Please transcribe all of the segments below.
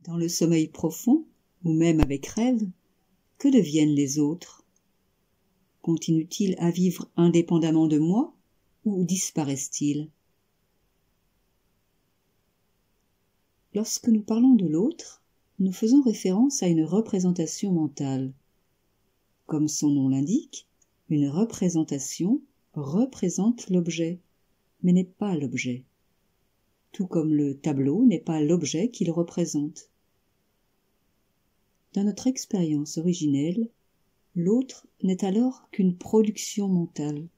Dans le sommeil profond, ou même avec rêve, que deviennent les autres? Continuent-ils à vivre indépendamment de moi ou disparaissent-ils? Lorsque nous parlons de l'autre, nous faisons référence à une représentation mentale. Comme son nom l'indique, une représentation représente l'objet, mais n'est pas l'objet. Tout comme le tableau n'est pas l'objet qu'il représente. Dans notre expérience originelle, l'autre n'est alors qu'une production mentale,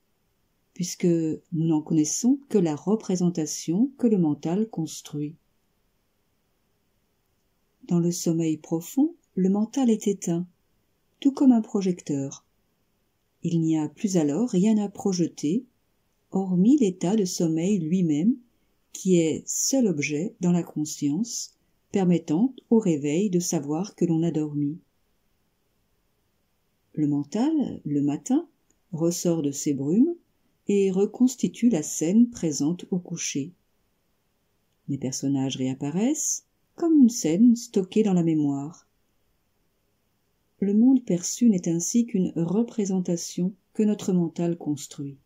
puisque nous n'en connaissons que la représentation que le mental construit. Dans le sommeil profond, le mental est éteint, tout comme un projecteur. Il n'y a plus alors rien à projeter, hormis l'état de sommeil lui-même, qui est seul objet dans la conscience, permettant au réveil de savoir que l'on a dormi. Le mental, le matin, ressort de ses brumes et reconstitue la scène présente au coucher. Les personnages réapparaissent comme une scène stockée dans la mémoire. Le monde perçu n'est ainsi qu'une représentation que notre mental construit.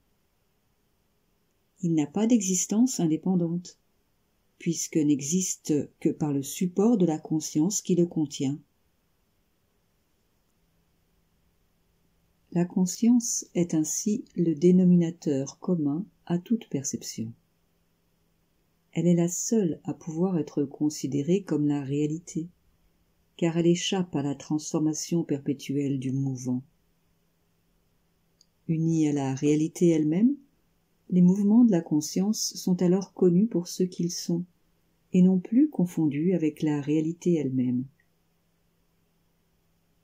Il n'a pas d'existence indépendante, puisque n'existe que par le support de la conscience qui le contient. La conscience est ainsi le dénominateur commun à toute perception. Elle est la seule à pouvoir être considérée comme la réalité, car elle échappe à la transformation perpétuelle du mouvant. Unis à la réalité elle-même, les mouvements de la conscience sont alors connus pour ce qu'ils sont, et non plus confondus avec la réalité elle-même.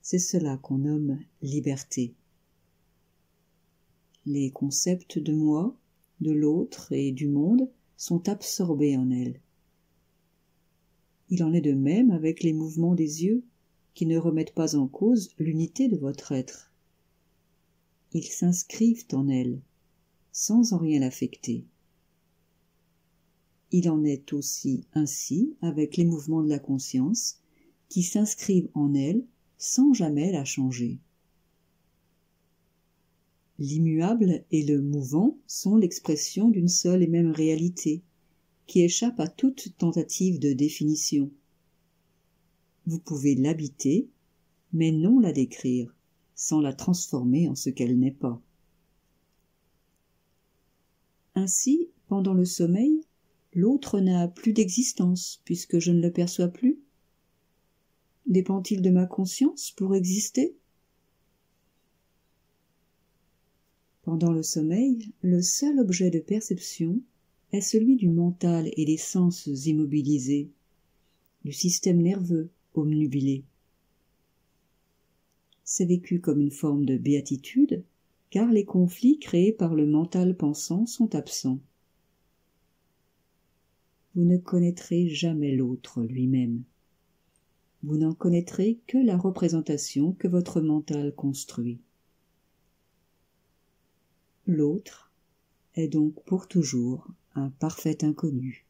C'est cela qu'on nomme liberté. Les concepts de moi, de l'autre et du monde sont absorbés en elle. Il en est de même avec les mouvements des yeux, qui ne remettent pas en cause l'unité de votre être. Ils s'inscrivent en elle, sans en rien l'affecter. Il en est aussi ainsi avec les mouvements de la conscience, qui s'inscrivent en elle sans jamais la changer. L'immuable et le mouvant sont l'expression d'une seule et même réalité, qui échappe à toute tentative de définition. Vous pouvez l'habiter, mais non la décrire, sans la transformer en ce qu'elle n'est pas. Ainsi, pendant le sommeil, l'autre n'a plus d'existence, puisque je ne le perçois plus. Dépend-il de ma conscience pour exister? Pendant le sommeil, le seul objet de perception est celui du mental et des sens immobilisés, du système nerveux obnubilé. C'est vécu comme une forme de béatitude, car les conflits créés par le mental pensant sont absents. Vous ne connaîtrez jamais l'autre lui-même. Vous n'en connaîtrez que la représentation que votre mental construit. L'autre est donc pour toujours un parfait inconnu.